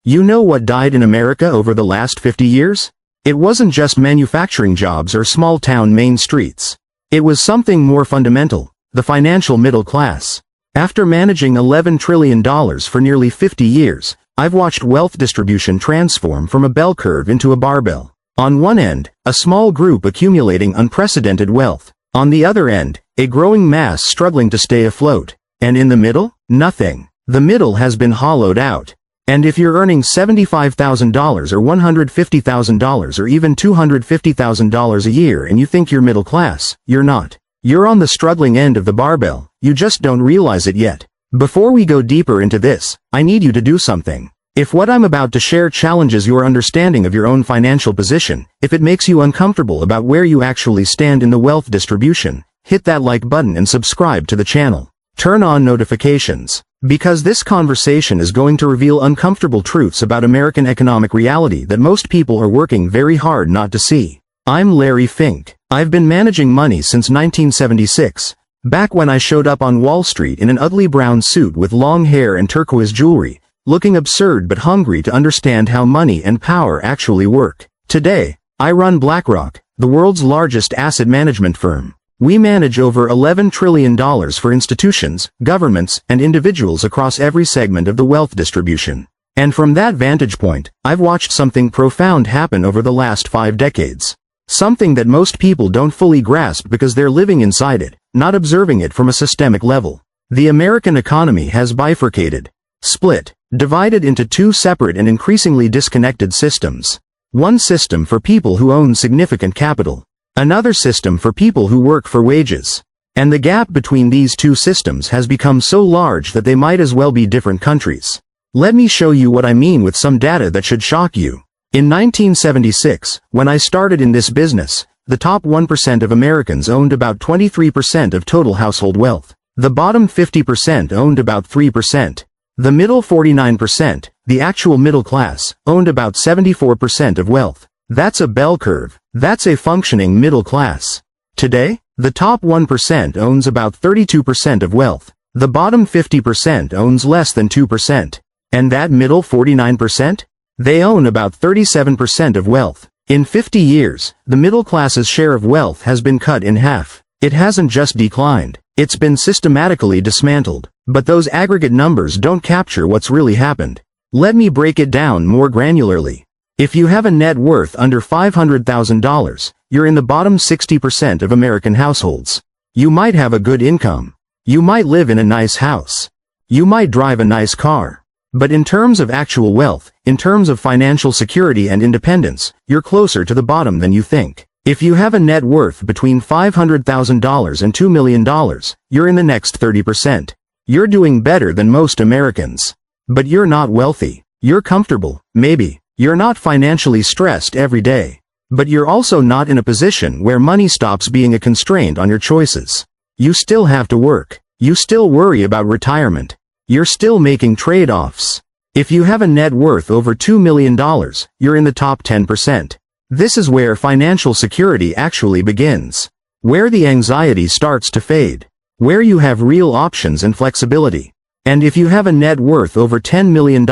You know what died in America over the last 50 years? It wasn't just manufacturing jobs or small-town main streets. It was something more fundamental, the financial middle class. After managing $11 trillion for nearly 50 years, I've watched wealth distribution transform from a bell curve into a barbell. On one end, a small group accumulating unprecedented wealth. On the other end, a growing mass struggling to stay afloat. And in the middle? Nothing. The middle has been hollowed out. And if you're earning $75,000 or $150,000 or even $250,000 a year and you think you're middle class, you're not. You're on the struggling end of the barbell, you just don't realize it yet. Before we go deeper into this, I need you to do something. If what I'm about to share challenges your understanding of your own financial position, if it makes you uncomfortable about where you actually stand in the wealth distribution, hit that like button and subscribe to the channel. Turn on notifications. Because this conversation is going to reveal uncomfortable truths about American economic reality that most people are working very hard not to see. I'm Larry Fink. I've been managing money since 1976, back when I showed up on Wall Street in an ugly brown suit with long hair and turquoise jewelry, looking absurd but hungry to understand how money and power actually work. Today, I run BlackRock, the world's largest asset management firm. We manage over $11 trillion for institutions, governments, and individuals across every segment of the wealth distribution. And from that vantage point, I've watched something profound happen over the last 5 decades. Something that most people don't fully grasp because they're living inside it, not observing it from a systemic level. The American economy has bifurcated, split, divided into 2 separate and increasingly disconnected systems. One system for people who own significant capital. Another system for people who work for wages. And the gap between these 2 systems has become so large that they might as well be different countries. Let me show you what I mean with some data that should shock you. In 1976, when I started in this business, the top 1% of Americans owned about 23% of total household wealth. The bottom 50% owned about 3%. The middle 49%, the actual middle class, owned about 74% of wealth. That's a bell curve. That's a functioning middle class. Today, the top 1% owns about 32% of wealth. The bottom 50% owns less than 2%. And that middle 49%? They own about 37% of wealth. In 50 years, the middle class's share of wealth has been cut in half. It hasn't just declined. It's been systematically dismantled. But those aggregate numbers don't capture what's really happened. Let me break it down more granularly. If you have a net worth under $500,000, you're in the bottom 60% of American households. You might have a good income. You might live in a nice house. You might drive a nice car. But in terms of actual wealth, in terms of financial security and independence, you're closer to the bottom than you think. If you have a net worth between $500,000 and $2 million, you're in the next 30%. You're doing better than most Americans. But you're not wealthy. You're comfortable, maybe. You're not financially stressed every day. But you're also not in a position where money stops being a constraint on your choices. You still have to work. You still worry about retirement. You're still making trade-offs. If you have a net worth over $2 million, you're in the top 10%. This is where financial security actually begins. Where the anxiety starts to fade. Where you have real options and flexibility. And if you have a net worth over $10 million,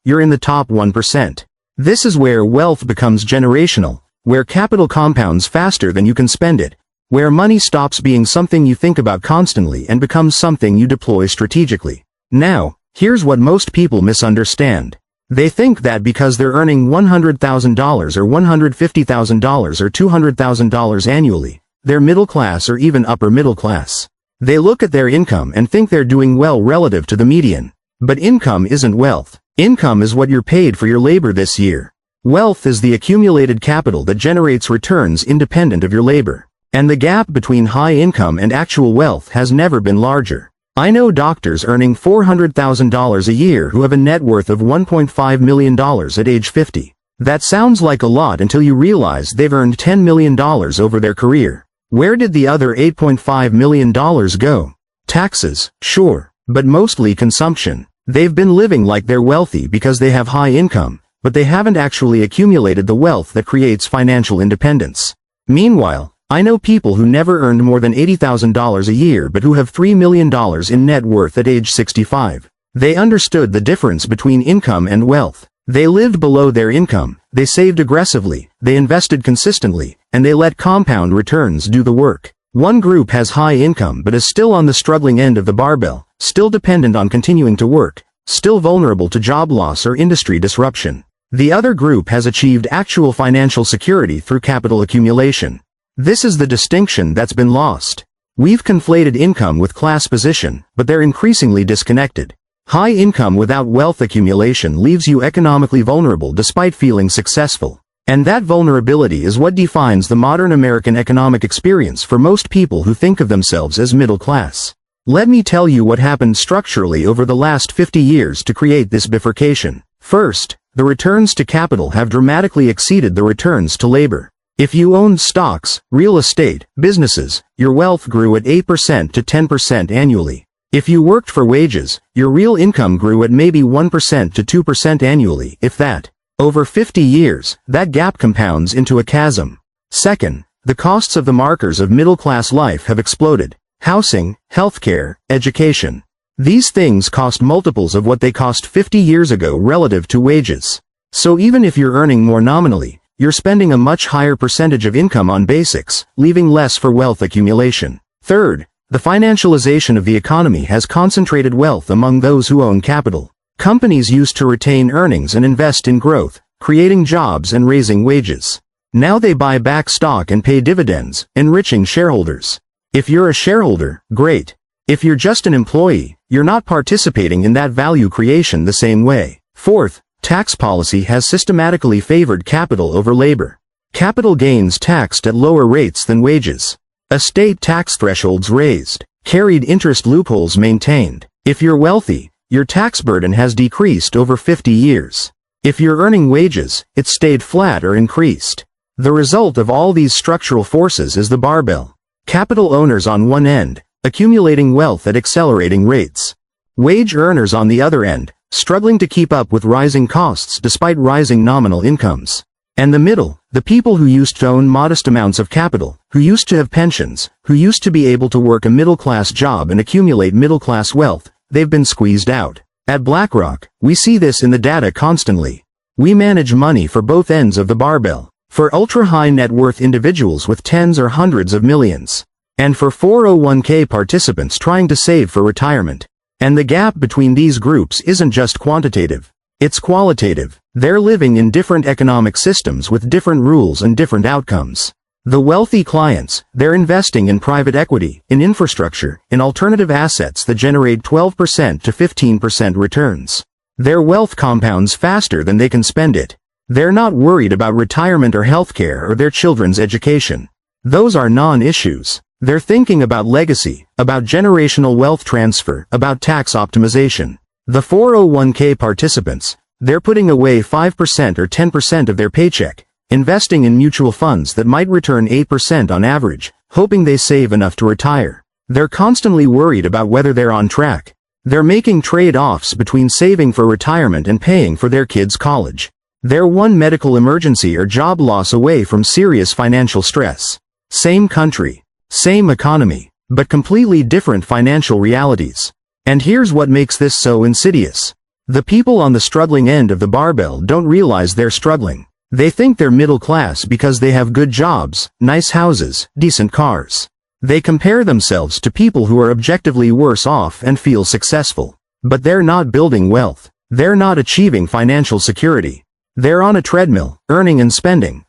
you're in the top 1%. This is where wealth becomes generational, where capital compounds faster than you can spend it, where money stops being something you think about constantly and becomes something you deploy strategically. Now, here's what most people misunderstand. They think that because they're earning $100,000 or $150,000 or $200,000 annually, they're middle class or even upper middle class. They look at their income and think they're doing well relative to the median. But income isn't wealth. Income is what you're paid for your labor this year. Wealth is the accumulated capital that generates returns independent of your labor. And the gap between high income and actual wealth has never been larger. I know doctors earning $400,000 a year who have a net worth of $1.5 million at age 50. That sounds like a lot until you realize they've earned $10 million over their career. Where did the other $8.5 million go? Taxes, sure, but mostly consumption. They've been living like they're wealthy because they have high income, but they haven't actually accumulated the wealth that creates financial independence. Meanwhile, I know people who never earned more than $80,000 a year but who have $3 million in net worth at age 65. They understood the difference between income and wealth. They lived below their income, they saved aggressively, they invested consistently, and they let compound returns do the work. One group has high income but is still on the struggling end of the barbell, still dependent on continuing to work, still vulnerable to job loss or industry disruption. The other group has achieved actual financial security through capital accumulation. This is the distinction that's been lost. We've conflated income with class position, but they're increasingly disconnected. High income without wealth accumulation leaves you economically vulnerable despite feeling successful. And that vulnerability is what defines the modern American economic experience for most people who think of themselves as middle class. Let me tell you what happened structurally over the last 50 years to create this bifurcation. First, the returns to capital have dramatically exceeded the returns to labor. If you owned stocks, real estate, businesses, your wealth grew at 8% to 10% annually. If you worked for wages, your real income grew at maybe 1% to 2% annually, if that. Over 50 years, that gap compounds into a chasm. Second, the costs of the markers of middle-class life have exploded. Housing, healthcare, education. These things cost multiples of what they cost 50 years ago relative to wages. So even if you're earning more nominally, you're spending a much higher percentage of income on basics, leaving less for wealth accumulation. Third, the financialization of the economy has concentrated wealth among those who own capital. Companies used to retain earnings and invest in growth, creating jobs and raising wages. Now they buy back stock and pay dividends, enriching shareholders. If you're a shareholder, great. If you're just an employee, you're not participating in that value creation the same way. Fourth, tax policy has systematically favored capital over labor. Capital gains taxed at lower rates than wages. Estate tax thresholds raised. Carried interest loopholes maintained. If you're wealthy, your tax burden has decreased over 50 years. If you're earning wages, it's stayed flat or increased. The result of all these structural forces is the barbell. Capital owners on one end, accumulating wealth at accelerating rates. Wage earners on the other end, struggling to keep up with rising costs despite rising nominal incomes. And the middle, the people who used to own modest amounts of capital, who used to have pensions, who used to be able to work a middle-class job and accumulate middle-class wealth, they've been squeezed out. At BlackRock, we see this in the data constantly. We manage money for both ends of the barbell. For ultra-high net worth individuals with tens or hundreds of millions. And for 401k participants trying to save for retirement. And the gap between these groups isn't just quantitative. It's qualitative. They're living in different economic systems with different rules and different outcomes. The wealthy clients, they're investing in private equity, in infrastructure, in alternative assets that generate 12% to 15% returns. Their wealth compounds faster than they can spend it. They're not worried about retirement or healthcare or their children's education. Those are non-issues. They're thinking about legacy, about generational wealth transfer, about tax optimization. The 401k participants, they're putting away 5% or 10% of their paycheck, investing in mutual funds that might return 8% on average, hoping they save enough to retire. They're constantly worried about whether they're on track. They're making trade-offs between saving for retirement and paying for their kids' college. They're one medical emergency or job loss away from serious financial stress. Same country, same economy, but completely different financial realities. And here's what makes this so insidious. The people on the struggling end of the barbell don't realize they're struggling. They think they're middle class because they have good jobs, nice houses, decent cars. They compare themselves to people who are objectively worse off and feel successful. But they're not building wealth. They're not achieving financial security. They're on a treadmill, earning and spending,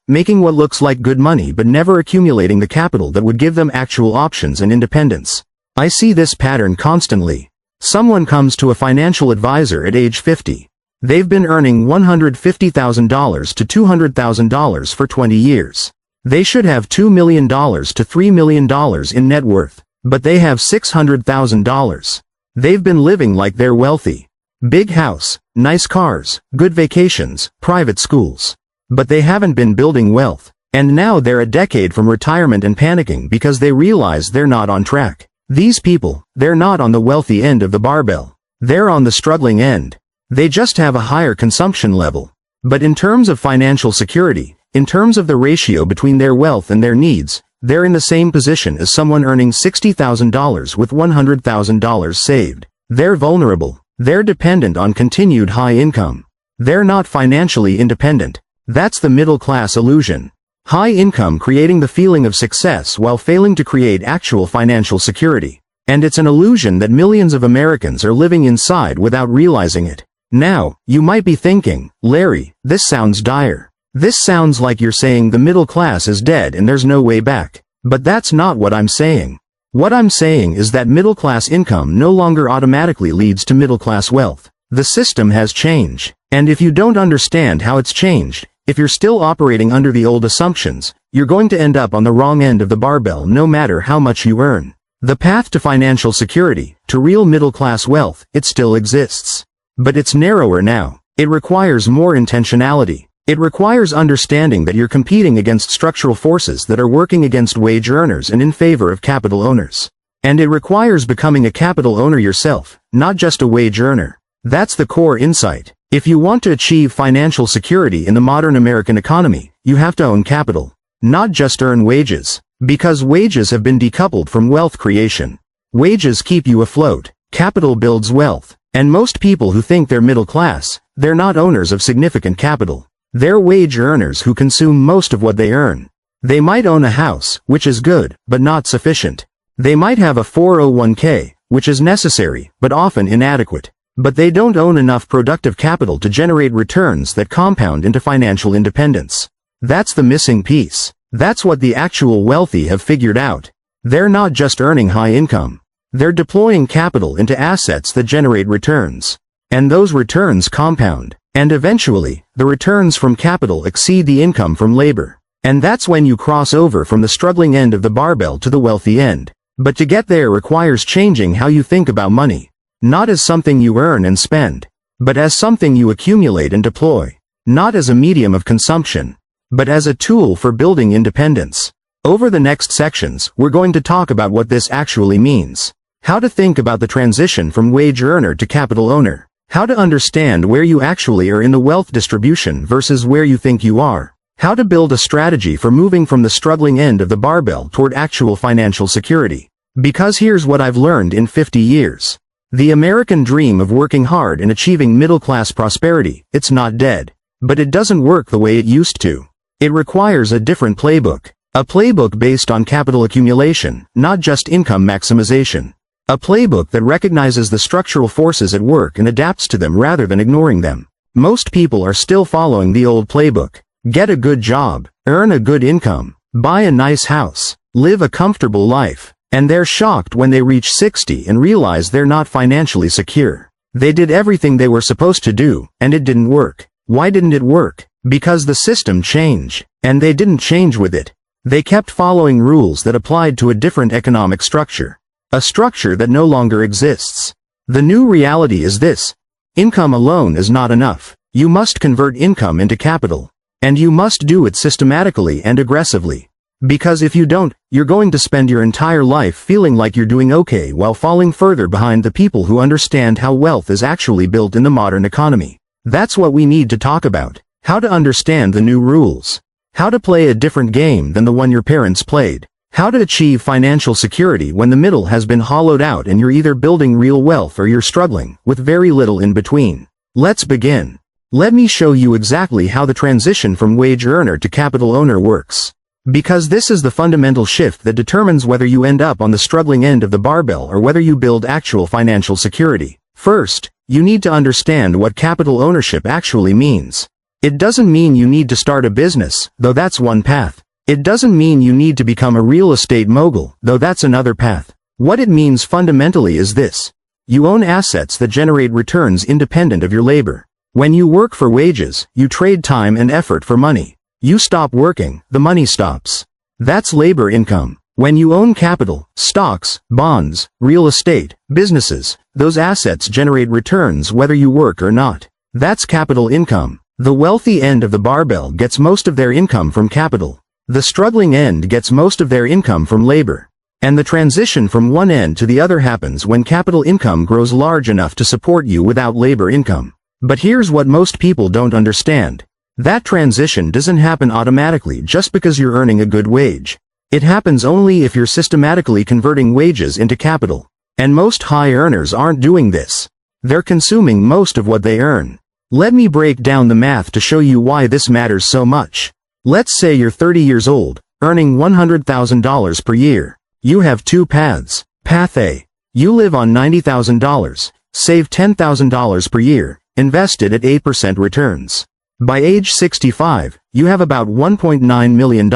making what looks like good money but never accumulating the capital that would give them actual options and independence. I see this pattern constantly. Someone comes to a financial advisor at age 50. They've been earning $150,000 to $200,000 for 20 years. They should have $2 million to $3 million in net worth, but they have $600,000. They've been living like they're wealthy. Big house, nice cars, good vacations, private schools. But they haven't been building wealth. And now they're a decade from retirement and panicking because they realize they're not on track. These people, they're not on the wealthy end of the barbell. They're on the struggling end. They just have a higher consumption level. But in terms of financial security, in terms of the ratio between their wealth and their needs, they're in the same position as someone earning $60,000 with $100,000 saved. They're vulnerable. They're dependent on continued high income. They're not financially independent. That's the middle-class illusion. High income creating the feeling of success while failing to create actual financial security. And it's an illusion that millions of Americans are living inside without realizing it. Now, you might be thinking, Larry, this sounds dire. This sounds like you're saying the middle class is dead and there's no way back. But that's not what I'm saying. What I'm saying is that middle-class income no longer automatically leads to middle-class wealth. The system has changed. And if you don't understand how it's changed, if you're still operating under the old assumptions, you're going to end up on the wrong end of the barbell no matter how much you earn. The path to financial security, to real middle-class wealth, it still exists. But it's narrower now. It requires more intentionality. It requires understanding that you're competing against structural forces that are working against wage earners and in favor of capital owners. And it requires becoming a capital owner yourself, not just a wage earner. That's the core insight. If you want to achieve financial security in the modern American economy, you have to own capital, not just earn wages. Because wages have been decoupled from wealth creation. Wages keep you afloat. Capital builds wealth. And most people who think they're middle class, they're not owners of significant capital. They're wage earners who consume most of what they earn. They might own a house, which is good, but not sufficient. They might have a 401k, which is necessary, but often inadequate. But they don't own enough productive capital to generate returns that compound into financial independence. That's the missing piece. That's what the actual wealthy have figured out. They're not just earning high income. They're deploying capital into assets that generate returns. And those returns compound. And eventually, the returns from capital exceed the income from labor. And that's when you cross over from the struggling end of the barbell to the wealthy end. But to get there requires changing how you think about money. Not as something you earn and spend, but as something you accumulate and deploy. Not as a medium of consumption, but as a tool for building independence. Over the next sections, we're going to talk about what this actually means. How to think about the transition from wage earner to capital owner. How to understand where you actually are in the wealth distribution versus where you think you are. How to build a strategy for moving from the struggling end of the barbell toward actual financial security. Because here's what I've learned in 50 years. The American dream of working hard and achieving middle-class prosperity, it's not dead. But it doesn't work the way it used to. It requires a different playbook. A playbook based on capital accumulation, not just income maximization. A playbook that recognizes the structural forces at work and adapts to them rather than ignoring them. Most people are still following the old playbook. Get a good job, earn a good income, buy a nice house, live a comfortable life. And they're shocked when they reach 60 and realize they're not financially secure. They did everything they were supposed to do, and it didn't work. Why didn't it work? Because the system changed, and they didn't change with it. They kept following rules that applied to a different economic structure. A structure that no longer exists. The new reality is this. Income alone is not enough. You must convert income into capital. And you must do it systematically and aggressively. Because if you don't, you're going to spend your entire life feeling like you're doing okay while falling further behind the people who understand how wealth is actually built in the modern economy. That's what we need to talk about. How to understand the new rules. How to play a different game than the one your parents played. How to achieve financial security when the middle has been hollowed out and you're either building real wealth or you're struggling, with very little in between. Let's begin. Let me show you exactly how the transition from wage earner to capital owner works. Because this is the fundamental shift that determines whether you end up on the struggling end of the barbell or whether you build actual financial security. First, you need to understand what capital ownership actually means. It doesn't mean you need to start a business, though that's one path. It doesn't mean you need to become a real estate mogul, though that's another path. What it means fundamentally is this. You own assets that generate returns independent of your labor. When you work for wages, you trade time and effort for money. You stop working, the money stops. That's labor income. When you own capital, stocks, bonds, real estate, businesses, those assets generate returns whether you work or not. That's capital income. The wealthy end of the barbell gets most of their income from capital. The struggling end gets most of their income from labor. And the transition from one end to the other happens when capital income grows large enough to support you without labor income. But here's what most people don't understand. That transition doesn't happen automatically just because you're earning a good wage. It happens only if you're systematically converting wages into capital. And most high earners aren't doing this. They're consuming most of what they earn. Let me break down the math to show you why this matters so much. Let's say you're 30 years old, earning $100,000 per year. You have two paths. Path A. You live on $90,000, save $10,000 per year, invested at 8% returns. By age 65, you have about $1.9 million.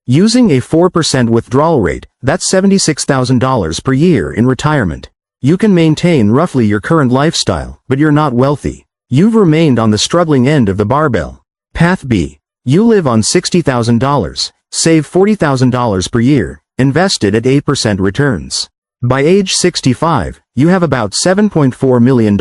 Using a 4% withdrawal rate, that's $76,000 per year in retirement. You can maintain roughly your current lifestyle, but you're not wealthy. You've remained on the struggling end of the barbell. Path B. You live on $60,000, save $40,000 per year, invested at 8% returns. By age 65, you have about $7.4 million.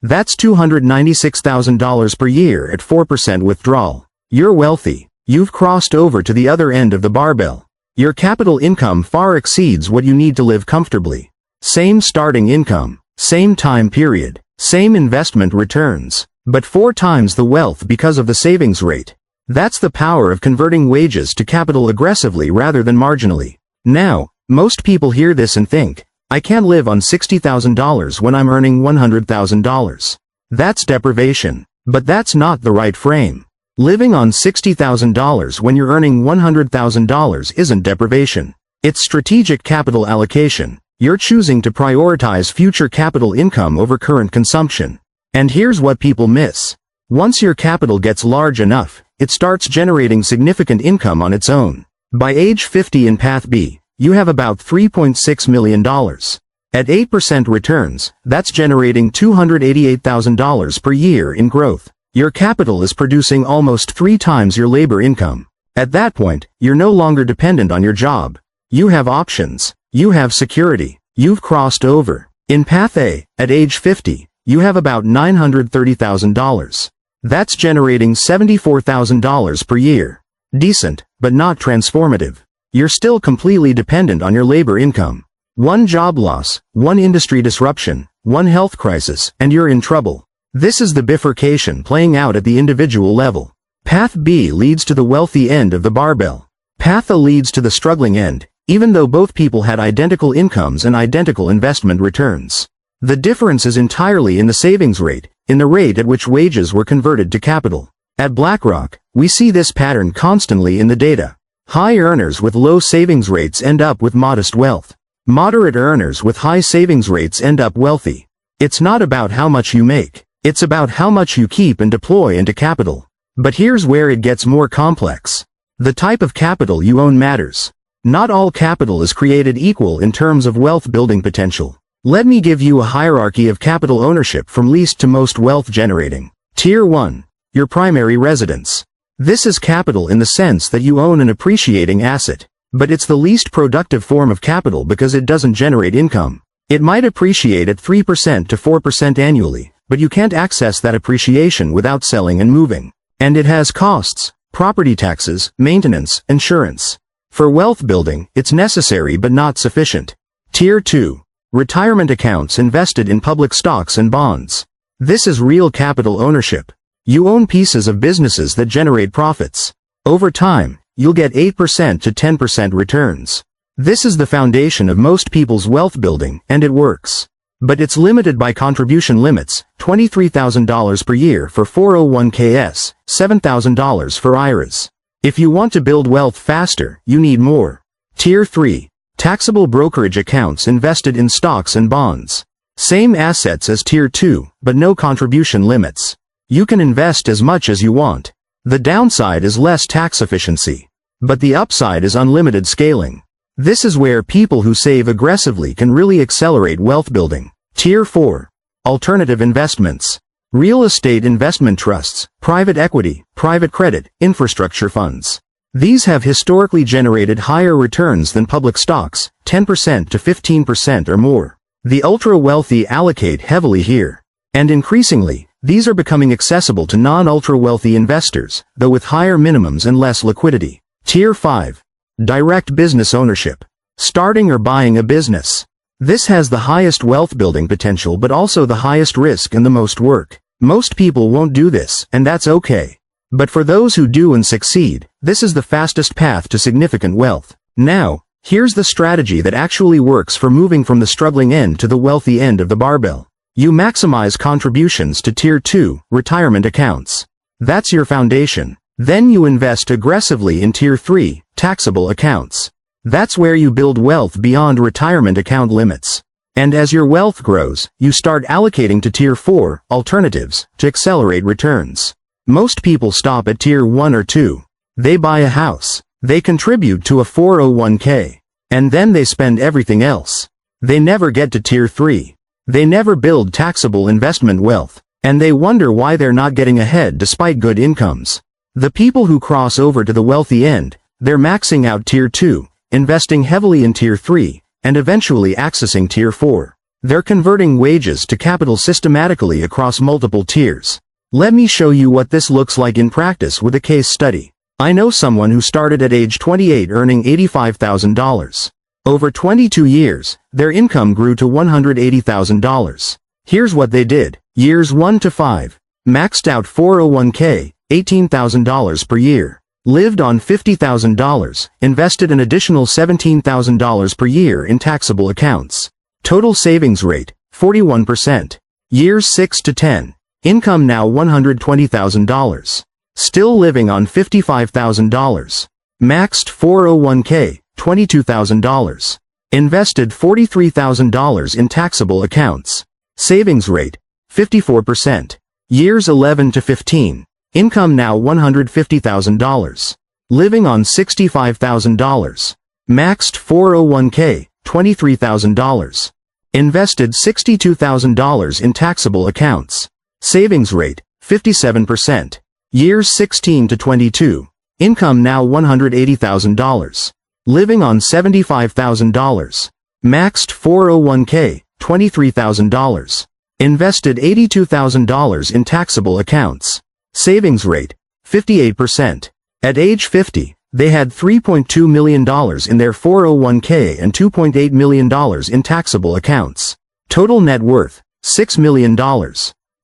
That's $296,000 per year at 4% withdrawal. You're wealthy. You've crossed over to the other end of the barbell. Your capital income far exceeds what you need to live comfortably. Same starting income, same time period, same investment returns, but 4 times the wealth because of the savings rate. That's the power of converting wages to capital aggressively rather than marginally. Now, most people hear this and think, I can't live on $60,000 when I'm earning $100,000. That's deprivation. But that's not the right frame. Living on $60,000 when you're earning $100,000 isn't deprivation. It's strategic capital allocation. You're choosing to prioritize future capital income over current consumption. And here's what people miss. Once your capital gets large enough, it starts generating significant income on its own. By age 50 in Path B, you have about $3.6 million. At 8% returns, that's generating $288,000 per year in growth. Your capital is producing almost 3 times your labor income. At that point, you're no longer dependent on your job. You have options. You have security. You've crossed over. In Path A, at age 50, you have about $930,000. That's generating $74,000 per year. Decent, but not transformative. You're still completely dependent on your labor income. One job loss, one industry disruption, one health crisis, and you're in trouble. This is the bifurcation playing out at the individual level. Path B leads to the wealthy end of the barbell. Path A leads to the struggling end, even though both people had identical incomes and identical investment returns. The difference is entirely in the savings rate, in the rate at which wages were converted to capital. At BlackRock, we see this pattern constantly in the data. High earners with low savings rates end up with modest wealth. Moderate earners with high savings rates end up wealthy. It's not about how much you make. It's about how much you keep and deploy into capital. But here's where it gets more complex. The type of capital you own matters. Not all capital is created equal in terms of wealth building potential. Let me give you a hierarchy of capital ownership from least to most wealth generating. Tier 1. Your primary residence. This is capital in the sense that you own an appreciating asset. But it's the least productive form of capital because it doesn't generate income. It might appreciate at 3% to 4% annually, but you can't access that appreciation without selling and moving. And it has costs, property taxes, maintenance, insurance. For wealth building, it's necessary but not sufficient. Tier 2. Retirement accounts invested in public stocks and bonds. This is real capital ownership. You own pieces of businesses that generate profits. Over time, you'll get 8% to 10% returns. This is the foundation of most people's wealth building, and it works. But it's limited by contribution limits, $23,000 per year for 401ks, $7,000 for IRAs. If you want to build wealth faster, you need more. Tier 3. Taxable brokerage accounts invested in stocks and bonds. Same assets as Tier 2, but no contribution limits. You can invest as much as you want. The downside is less tax efficiency. But the upside is unlimited scaling. This is where people who save aggressively can really accelerate wealth building. Tier 4. Alternative investments. Real estate investment trusts, private equity, private credit, infrastructure funds. These have historically generated higher returns than public stocks, 10% to 15% or more. The ultra-wealthy allocate heavily here. And increasingly, these are becoming accessible to non-ultra-wealthy investors, though with higher minimums and less liquidity. Tier 5. Direct business ownership. Starting or buying a business. This has the highest wealth building potential but also the highest risk and the most work. Most people won't do this, and that's okay. But for those who do and succeed, this is the fastest path to significant wealth. Now, here's the strategy that actually works for moving from the struggling end to the wealthy end of the barbell. You maximize contributions to Tier 2 retirement accounts. That's your foundation. Then you invest aggressively in Tier 3 taxable accounts. That's where you build wealth beyond retirement account limits. And as your wealth grows, you start allocating to Tier 4 alternatives to accelerate returns. Most people stop at Tier 1 or 2. They buy a house. They contribute to a 401k. And then they spend everything else. They never get to Tier 3. They never build taxable investment wealth. And they wonder why they're not getting ahead despite good incomes. The people who cross over to the wealthy end, they're maxing out Tier 2, investing heavily in Tier 3, and eventually accessing Tier 4. They're converting wages to capital systematically across multiple tiers. Let me show you what this looks like in practice with a case study. I know someone who started at age 28 earning $85,000. Over 22 years, their income grew to $180,000. Here's what they did. Years 1 to 5. Maxed out 401k, $18,000 per year. Lived on $50,000, invested an additional $17,000 per year in taxable accounts. Total savings rate, 41%. Years 6 to 10. Income now $120,000. Still living on $55,000. Maxed 401k, $22,000. Invested $43,000 in taxable accounts. Savings rate, 54%. Years 11 to 15. Income now $150,000. Living on $65,000. Maxed 401k, $23,000. Invested $62,000 in taxable accounts. Savings rate, 57%. Years 16 to 22. Income now $180,000. Living on $75,000. Maxed 401k, $23,000. Invested $82,000 in taxable accounts. Savings rate, 58%. At age 50, they had $3.2 million in their 401k and $2.8 million in taxable accounts. Total net worth, $6 million.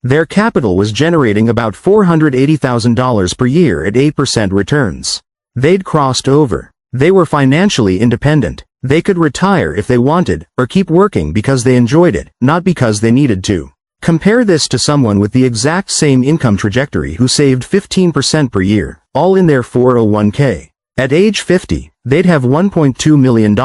Their capital was generating about $480,000 per year at 8% returns. They'd crossed over. They were financially independent. They could retire if they wanted, or keep working because they enjoyed it, not because they needed to. Compare this to someone with the exact same income trajectory who saved 15% per year, all in their 401k. At age 50, they'd have $1.2 million.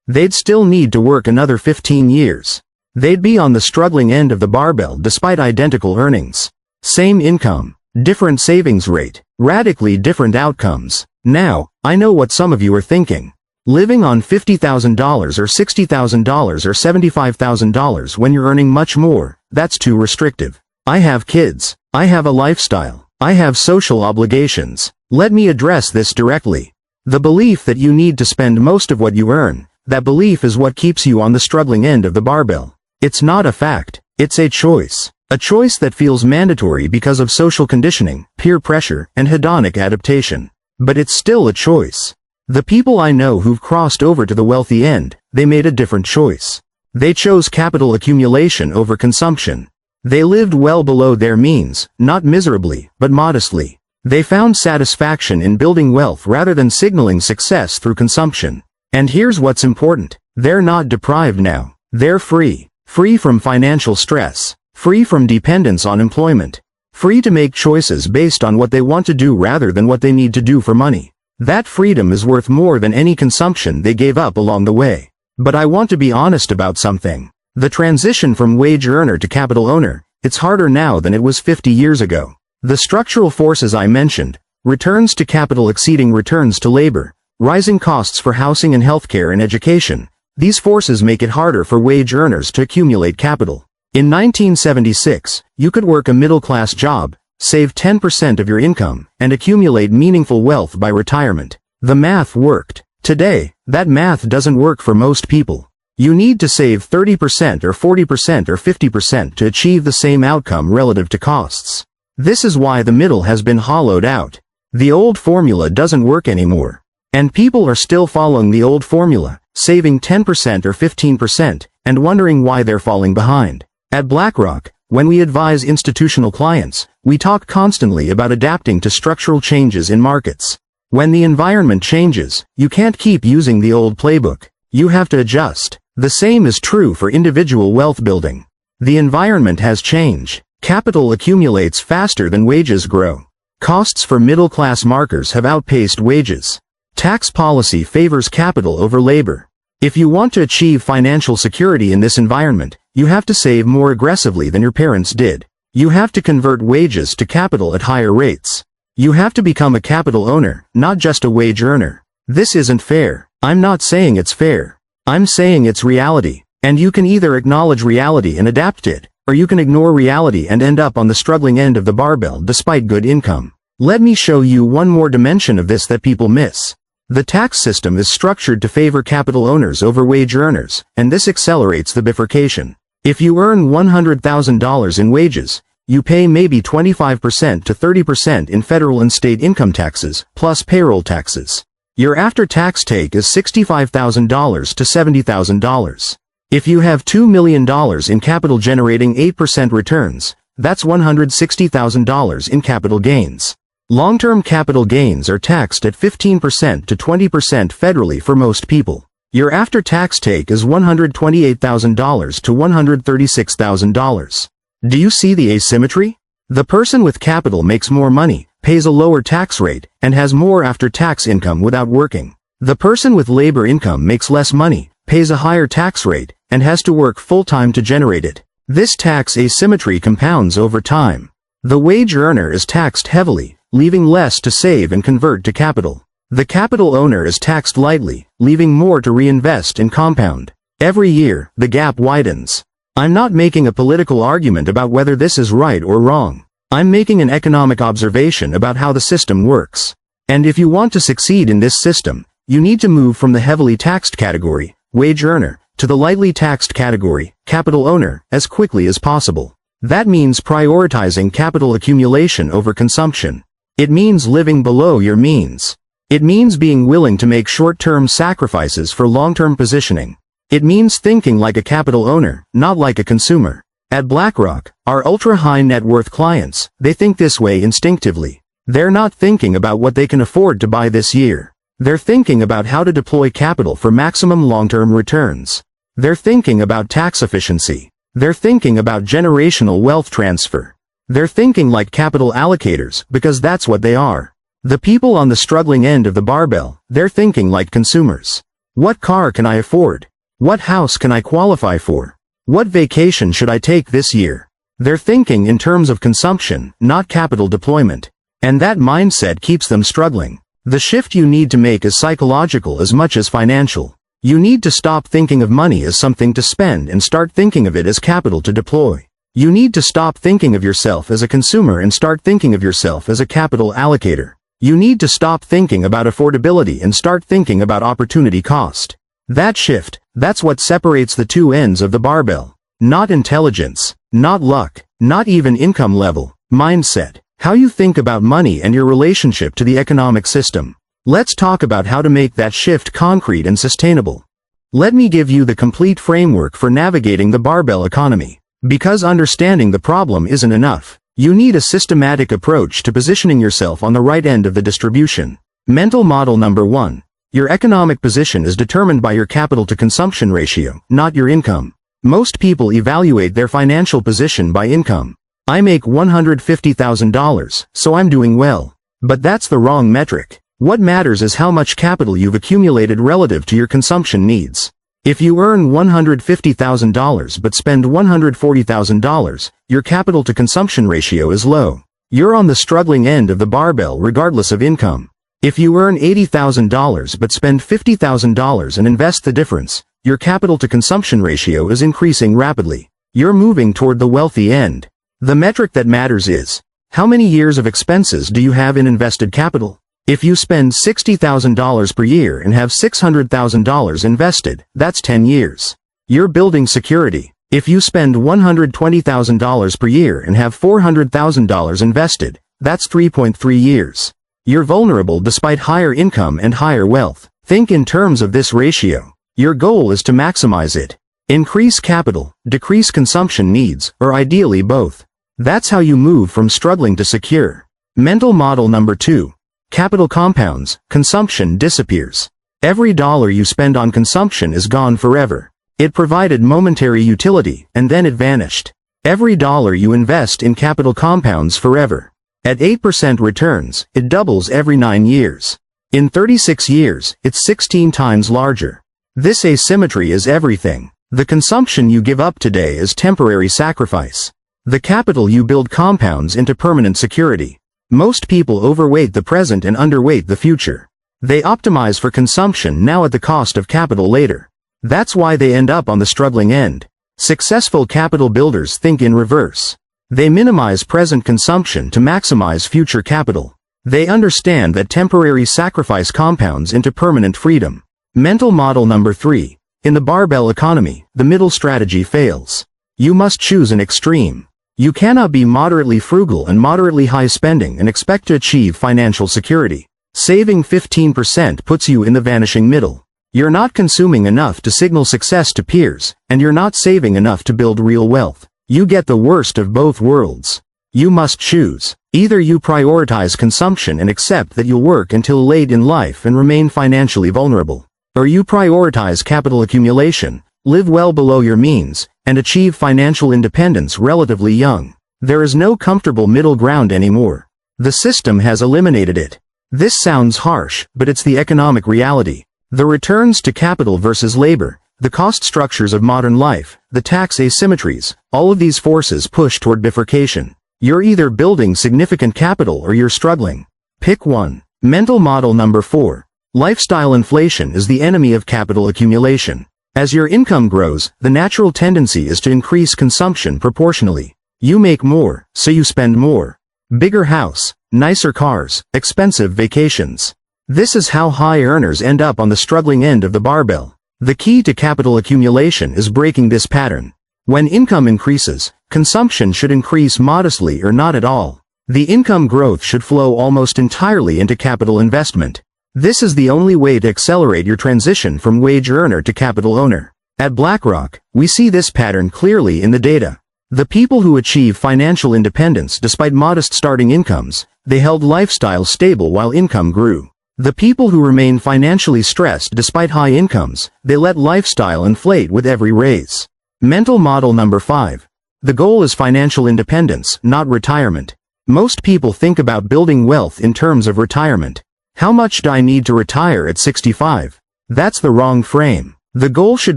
They'd still need to work another 15 years. They'd be on the struggling end of the barbell despite identical earnings. Same income, different savings rate, radically different outcomes. Now, I know what some of you are thinking. Living on $50,000 or $60,000 or $75,000 when you're earning much more, that's too restrictive. I have kids. I have a lifestyle. I have social obligations. Let me address this directly. The belief that you need to spend most of what you earn, that belief is what keeps you on the struggling end of the barbell. It's not a fact. It's a choice. A choice that feels mandatory because of social conditioning, peer pressure, and hedonic adaptation. But it's still a choice. The people I know who've crossed over to the wealthy end, they made a different choice. They chose capital accumulation over consumption. They lived well below their means, not miserably, but modestly. They found satisfaction in building wealth rather than signaling success through consumption. And here's what's important. They're not deprived now. They're free. Free from financial stress. Free from dependence on employment. Free to make choices based on what they want to do rather than what they need to do for money. That freedom is worth more than any consumption they gave up along the way. But I want to be honest about something. The transition from wage earner to capital owner, it's harder now than it was 50 years ago. The structural forces I mentioned, returns to capital exceeding returns to labor, rising costs for housing and healthcare and education, these forces make it harder for wage earners to accumulate capital. In 1976, you could work a middle-class job, save 10% of your income, and accumulate meaningful wealth by retirement. The math worked. Today, that math doesn't work for most people. You need to save 30% or 40% or 50% to achieve the same outcome relative to costs. This is why the middle has been hollowed out. The old formula doesn't work anymore. And people are still following the old formula, saving 10% or 15%, and wondering why they're falling behind. At BlackRock, when we advise institutional clients, we talk constantly about adapting to structural changes in markets. When the environment changes, you can't keep using the old playbook. You have to adjust. The same is true for individual wealth building. The environment has changed. Capital accumulates faster than wages grow. Costs for middle-class markers have outpaced wages. Tax policy favors capital over labor. If you want to achieve financial security in this environment, you have to save more aggressively than your parents did. You have to convert wages to capital at higher rates. You have to become a capital owner, not just a wage earner. This isn't fair. I'm not saying it's fair. I'm saying it's reality. And you can either acknowledge reality and adapt it, or you can ignore reality and end up on the struggling end of the barbell despite good income. Let me show you one more dimension of this that people miss. The tax system is structured to favor capital owners over wage earners, and this accelerates the bifurcation. If you earn $100,000 in wages, you pay maybe 25% to 30% in federal and state income taxes, plus payroll taxes. Your after-tax take is $65,000 to $70,000. If you have $2 million in capital generating 8% returns, that's $160,000 in capital gains. Long-term capital gains are taxed at 15% to 20% federally for most people. Your after-tax take is $128,000 to $136,000. Do you see the asymmetry? The person with capital makes more money, pays a lower tax rate, and has more after-tax income without working. The person with labor income makes less money, pays a higher tax rate, and has to work full-time to generate it. This tax asymmetry compounds over time. The wage earner is taxed heavily, leaving less to save and convert to capital. The capital owner is taxed lightly, leaving more to reinvest and compound. Every year, the gap widens. I'm not making a political argument about whether this is right or wrong. I'm making an economic observation about how the system works. And if you want to succeed in this system, you need to move from the heavily taxed category, wage earner, to the lightly taxed category, capital owner, as quickly as possible. That means prioritizing capital accumulation over consumption. It means living below your means. It means being willing to make short-term sacrifices for long-term positioning. It means thinking like a capital owner, not like a consumer. At BlackRock, our ultra-high net worth clients, they think this way instinctively. They're not thinking about what they can afford to buy this year. They're thinking about how to deploy capital for maximum long-term returns. They're thinking about tax efficiency. They're thinking about generational wealth transfer. They're thinking like capital allocators, because that's what they are. The people on the struggling end of the barbell, they're thinking like consumers. What car can I afford? What house can I qualify for? What vacation should I take this year? They're thinking in terms of consumption, not capital deployment. And that mindset keeps them struggling. The shift you need to make is psychological as much as financial. You need to stop thinking of money as something to spend and start thinking of it as capital to deploy. You need to stop thinking of yourself as a consumer and start thinking of yourself as a capital allocator. You need to stop thinking about affordability and start thinking about opportunity cost. That shift, that's what separates the two ends of the barbell. Not intelligence, not luck, not even income level, mindset. How you think about money and your relationship to the economic system. Let's talk about how to make that shift concrete and sustainable. Let me give you the complete framework for navigating the barbell economy. Because understanding the problem isn't enough. You need a systematic approach to positioning yourself on the right end of the distribution. Mental model number 1. Your economic position is determined by your capital to consumption ratio, not your income. Most people evaluate their financial position by income. I make $150,000, so I'm doing well. But that's the wrong metric. What matters is how much capital you've accumulated relative to your consumption needs. If you earn $150,000 but spend $140,000, your capital to consumption ratio is low. You're on the struggling end of the barbell regardless of income. If you earn $80,000 but spend $50,000 and invest the difference, your capital to consumption ratio is increasing rapidly. You're moving toward the wealthy end. The metric that matters is, how many years of expenses do you have in invested capital? If you spend $60,000 per year and have $600,000 invested, that's 10 years. You're building security. If you spend $120,000 per year and have $400,000 invested, that's 3.3 years. You're vulnerable despite higher income and higher wealth. Think in terms of this ratio. Your goal is to maximize it. Increase capital, decrease consumption needs, or ideally both. That's how you move from struggling to secure. Mental model number 2. Capital compounds, consumption disappears. Every dollar you spend on consumption is gone forever. It provided momentary utility, and then it vanished. Every dollar you invest in capital compounds forever. At 8% returns, it doubles every 9 years. In 36 years, it's 16 times larger. This asymmetry is everything. The consumption you give up today is temporary sacrifice. The capital you build compounds into permanent security. Most people overweight the present and underweight the future. They optimize for consumption now at the cost of capital later. That's why they end up on the struggling end. Successful capital builders think in reverse. They minimize present consumption to maximize future capital. They understand that temporary sacrifice compounds into permanent freedom. Mental model number 3. In the barbell economy, the middle strategy fails. You must choose an extreme. You cannot be moderately frugal and moderately high spending and expect to achieve financial security. Saving 15% puts you in the vanishing middle. You're not consuming enough to signal success to peers, and you're not saving enough to build real wealth. You get the worst of both worlds. You must choose. Either you prioritize consumption and accept that you'll work until late in life and remain financially vulnerable. Or you prioritize capital accumulation, live well below your means, and achieve financial independence relatively young. There is no comfortable middle ground anymore. The system has eliminated it. This sounds harsh, but it's the economic reality. The returns to capital versus labor, the cost structures of modern life, the tax asymmetries, all of these forces push toward bifurcation. You're either building significant capital or you're struggling. Pick one. Mental model number 4. Lifestyle inflation is the enemy of capital accumulation. As your income grows, the natural tendency is to increase consumption proportionally. You make more, so you spend more. Bigger house, nicer cars, expensive vacations. This is how high earners end up on the struggling end of the barbell. The key to capital accumulation is breaking this pattern. When income increases, consumption should increase modestly or not at all. The income growth should flow almost entirely into capital investment. This is the only way to accelerate your transition from wage earner to capital owner. At BlackRock, we see this pattern clearly in the data. The people who achieve financial independence despite modest starting incomes, they held lifestyle stable while income grew. The people who remain financially stressed despite high incomes, they let lifestyle inflate with every raise. Mental model number 5. The goal is financial independence, not retirement. Most people think about building wealth in terms of retirement. How much do I need to retire at 65? That's the wrong frame. The goal should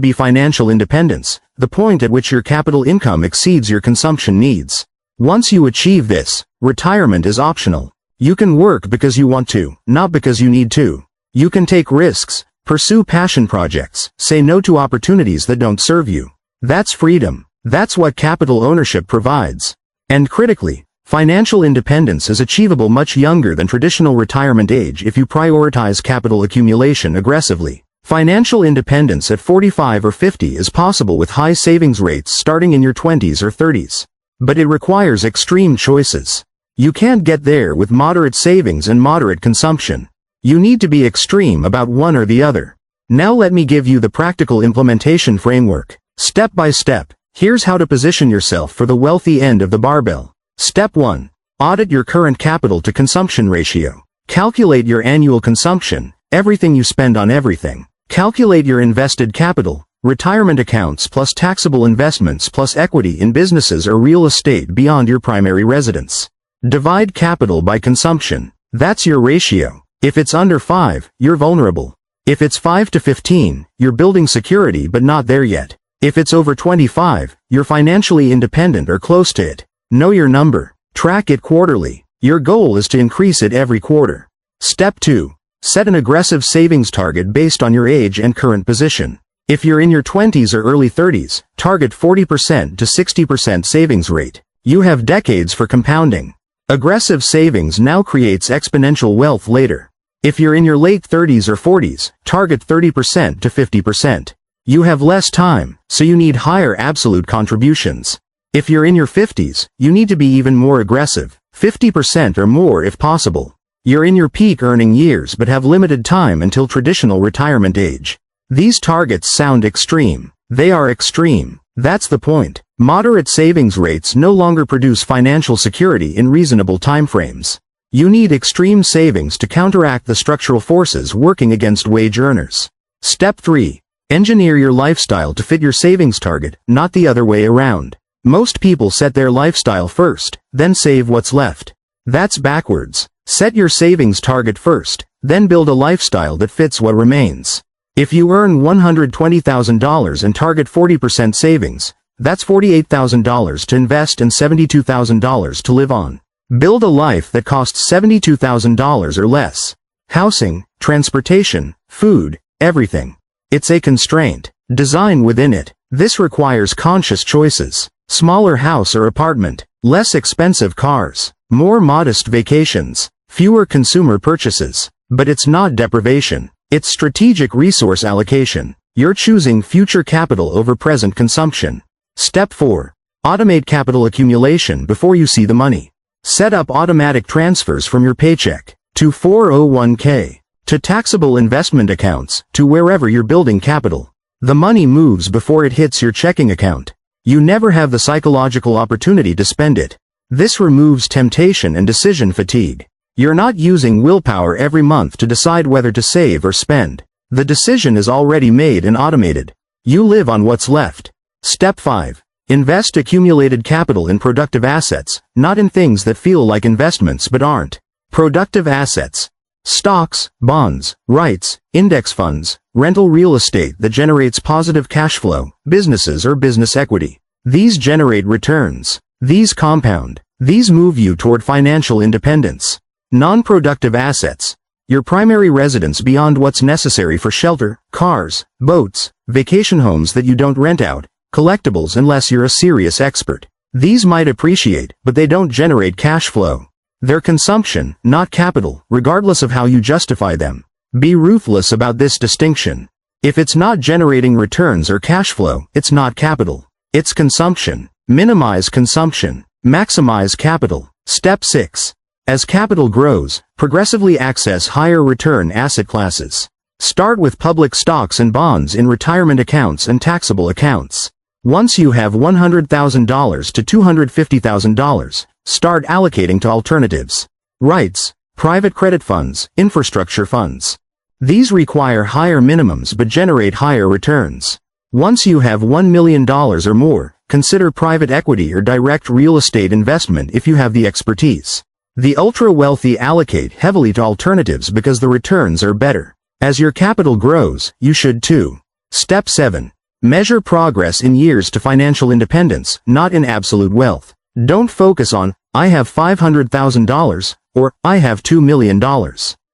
be financial independence, the point at which your capital income exceeds your consumption needs. Once you achieve this, retirement is optional. You can work because you want to, not because you need to. You can take risks, pursue passion projects, say no to opportunities that don't serve you. That's freedom. That's what capital ownership provides. And critically, financial independence is achievable much younger than traditional retirement age if you prioritize capital accumulation aggressively. Financial independence at 45 or 50 is possible with high savings rates starting in your 20s or 30s. But it requires extreme choices. You can't get there with moderate savings and moderate consumption. You need to be extreme about one or the other. Now let me give you the practical implementation framework. Step by step, here's how to position yourself for the wealthy end of the barbell. Step 1. Audit your current capital to consumption ratio. Calculate your annual consumption, everything you spend on everything. Calculate your invested capital, retirement accounts plus taxable investments plus equity in businesses or real estate beyond your primary residence. Divide capital by consumption. That's your ratio. If it's under 5, you're vulnerable. If it's 5 to 15, you're building security but not there yet. If it's over 25, you're financially independent or close to it. Know your number. Track it quarterly. Your goal is to increase it every quarter. Step 2. Set an aggressive savings target based on your age and current position. If you're in your 20s or early 30s, target 40% to 60% savings rate. You have decades for compounding. Aggressive savings now creates exponential wealth later. If you're in your late 30s or 40s, target 30% to 50%. You have less time, so you need higher absolute contributions. If you're in your 50s, you need to be even more aggressive, 50% or more if possible. You're in your peak earning years but have limited time until traditional retirement age. These targets sound extreme. They are extreme. That's the point. Moderate savings rates no longer produce financial security in reasonable timeframes. You need extreme savings to counteract the structural forces working against wage earners. Step 3. Engineer your lifestyle to fit your savings target, not the other way around. Most people set their lifestyle first, then save what's left. That's backwards. Set your savings target first, then build a lifestyle that fits what remains. If you earn $120,000 and target 40% savings, that's $48,000 to invest and $72,000 to live on. Build a life that costs $72,000 or less. Housing, transportation, food, everything. It's a constraint. Design within it. This requires conscious choices. Smaller house or apartment, less expensive cars, more modest vacations, fewer consumer purchases. But it's not deprivation. It's strategic resource allocation. You're choosing future capital over present consumption. Step 4. Automate capital accumulation before you see the money. Set up automatic transfers from your paycheck to 401k, to taxable investment accounts, to wherever you're building capital. The money moves before it hits your checking account. You never have the psychological opportunity to spend it. This removes temptation and decision fatigue. You're not using willpower every month to decide whether to save or spend. The decision is already made and automated. You live on what's left. Step 5. Invest accumulated capital in productive assets, not in things that feel like investments but aren't. Productive assets. Stocks, bonds, REITs, index funds, rental real estate that generates positive cash flow, businesses or business equity. These generate returns. These compound. These move you toward financial independence. Non-productive assets. Your primary residence beyond what's necessary for shelter, cars, boats, vacation homes that you don't rent out, collectibles unless you're a serious expert. These might appreciate, but they don't generate cash flow. They're consumption, not capital, regardless of how you justify them. Be ruthless about this distinction. If it's not generating returns or cash flow, it's not capital. It's consumption. Minimize consumption. Maximize capital. Step 6. As capital grows, progressively access higher return asset classes. Start with public stocks and bonds in retirement accounts and taxable accounts. Once you have $100,000 to $250,000, start allocating to alternatives. REITs, private credit funds, infrastructure funds. These require higher minimums but generate higher returns. Once you have $1 million or more, consider private equity or direct real estate investment if you have the expertise. The ultra-wealthy allocate heavily to alternatives because the returns are better. As your capital grows, you should too. Step 7. Measure progress in years to financial independence, not in absolute wealth. Don't focus on, I have $500,000, or, I have $2 million.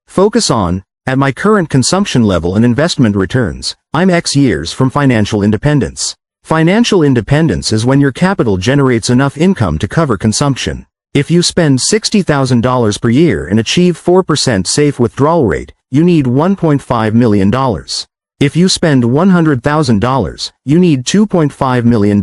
Focus on, at my current consumption level and investment returns, I'm X years from financial independence. Financial independence is when your capital generates enough income to cover consumption. If you spend $60,000 per year and achieve 4% safe withdrawal rate, you need $1.5 million. If you spend $100,000, you need $2.5 million.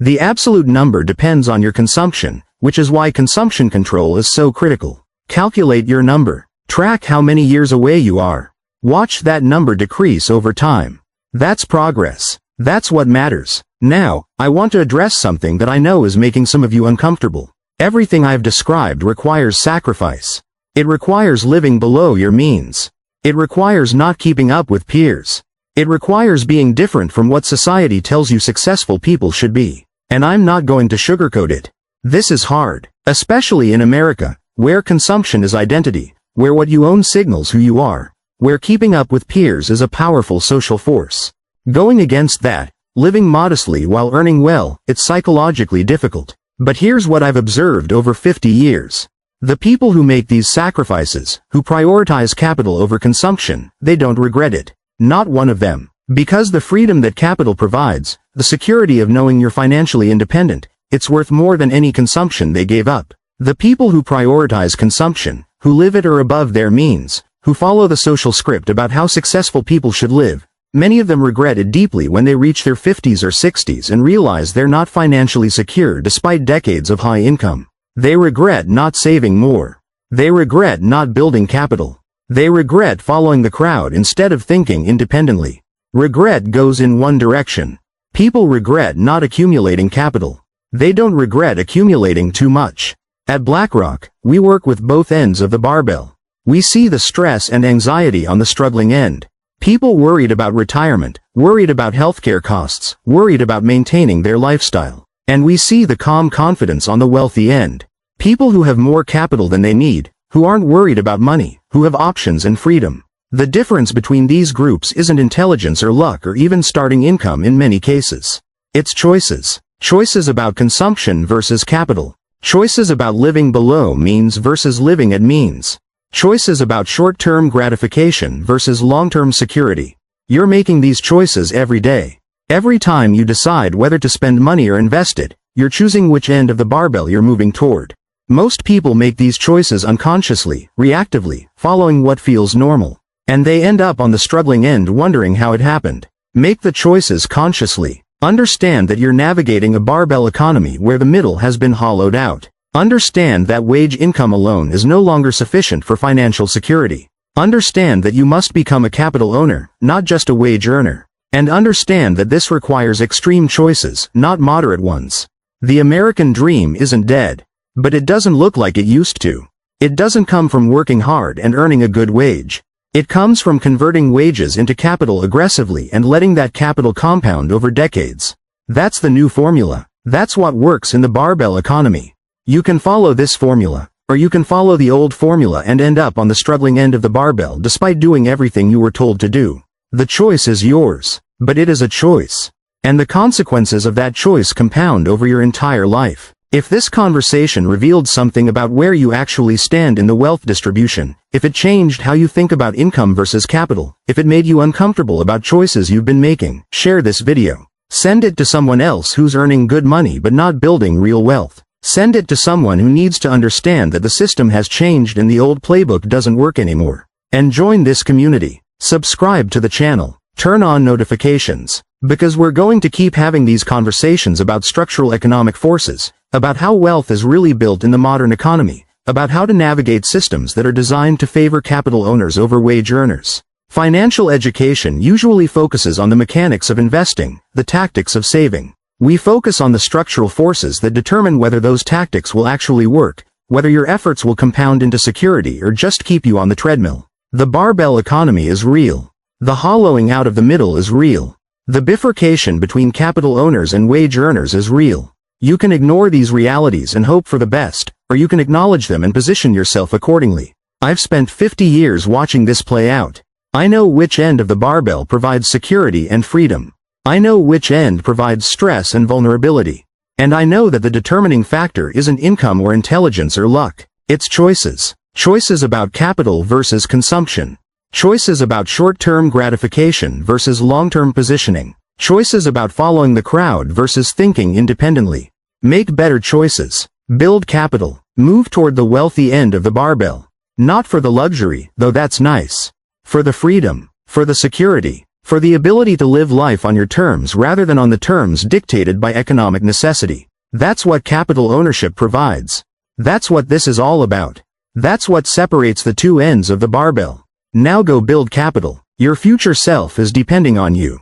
The absolute number depends on your consumption, which is why consumption control is so critical. Calculate your number. Track how many years away you are. Watch that number decrease over time. That's progress. That's what matters. Now, I want to address something that I know is making some of you uncomfortable. Everything I've described requires sacrifice. It requires living below your means. It requires not keeping up with peers. It requires being different from what society tells you successful people should be. And I'm not going to sugarcoat it. This is hard, especially in America, where consumption is identity, where what you own signals who you are, where keeping up with peers is a powerful social force. Going against that, living modestly while earning well, it's psychologically difficult. But here's what I've observed over 50 years. The people who make these sacrifices, who prioritize capital over consumption, they don't regret it. Not one of them. Because the freedom that capital provides, the security of knowing you're financially independent, it's worth more than any consumption they gave up. The people who prioritize consumption, who live at or above their means, who follow the social script about how successful people should live, many of them regret it deeply when they reach their 50s or 60s and realize they're not financially secure despite decades of high income. They regret not saving more. They regret not building capital. They regret following the crowd instead of thinking independently. Regret goes in one direction. People regret not accumulating capital. They don't regret accumulating too much. At BlackRock, we work with both ends of the barbell. We see the stress and anxiety on the struggling end. People worried about retirement, worried about healthcare costs, worried about maintaining their lifestyle. And we see the calm confidence on the wealthy end. People who have more capital than they need, who aren't worried about money, who have options and freedom. The difference between these groups isn't intelligence or luck or even starting income in many cases. It's choices. Choices about consumption versus capital. Choices about living below means versus living at means. Choices about short-term gratification versus long-term security. You're making these choices every day. Every time you decide whether to spend money or invest it, you're choosing which end of the barbell you're moving toward. Most people make these choices unconsciously, reactively, following what feels normal. And they end up on the struggling end wondering how it happened. Make the choices consciously. Understand that you're navigating a barbell economy where the middle has been hollowed out. Understand that wage income alone is no longer sufficient for financial security. Understand that you must become a capital owner, not just a wage earner. And understand that this requires extreme choices, not moderate ones. The American dream isn't dead. But it doesn't look like it used to. It doesn't come from working hard and earning a good wage. It comes from converting wages into capital aggressively and letting that capital compound over decades. That's the new formula. That's what works in the barbell economy. You can follow this formula, or you can follow the old formula and end up on the struggling end of the barbell despite doing everything you were told to do. The choice is yours, but it is a choice. And the consequences of that choice compound over your entire life. If this conversation revealed something about where you actually stand in the wealth distribution, if it changed how you think about income versus capital, if it made you uncomfortable about choices you've been making, share this video. Send it to someone else who's earning good money but not building real wealth. Send it to someone who needs to understand that the system has changed and the old playbook doesn't work anymore. And join this community. Subscribe to the channel. Turn on notifications. Because we're going to keep having these conversations about structural economic forces, about how wealth is really built in the modern economy, about how to navigate systems that are designed to favor capital owners over wage earners. Financial education usually focuses on the mechanics of investing, the tactics of saving. We focus on the structural forces that determine whether those tactics will actually work, whether your efforts will compound into security or just keep you on the treadmill. The barbell economy is real. The hollowing out of the middle is real. The bifurcation between capital owners and wage earners is real. You can ignore these realities and hope for the best, or you can acknowledge them and position yourself accordingly. I've spent 50 years watching this play out. I know which end of the barbell provides security and freedom. I know which end provides stress and vulnerability. And I know that the determining factor isn't income or intelligence or luck. It's choices. Choices about capital versus consumption. Choices about short-term gratification versus long-term positioning. Choices about following the crowd versus thinking independently. Make better choices. Build capital. Move toward the wealthy end of the barbell. Not for the luxury, though that's nice. For the freedom. For the security. For the ability to live life on your terms rather than on the terms dictated by economic necessity. That's what capital ownership provides. That's what this is all about. That's what separates the two ends of the barbell. Now go build capital. Your future self is depending on you.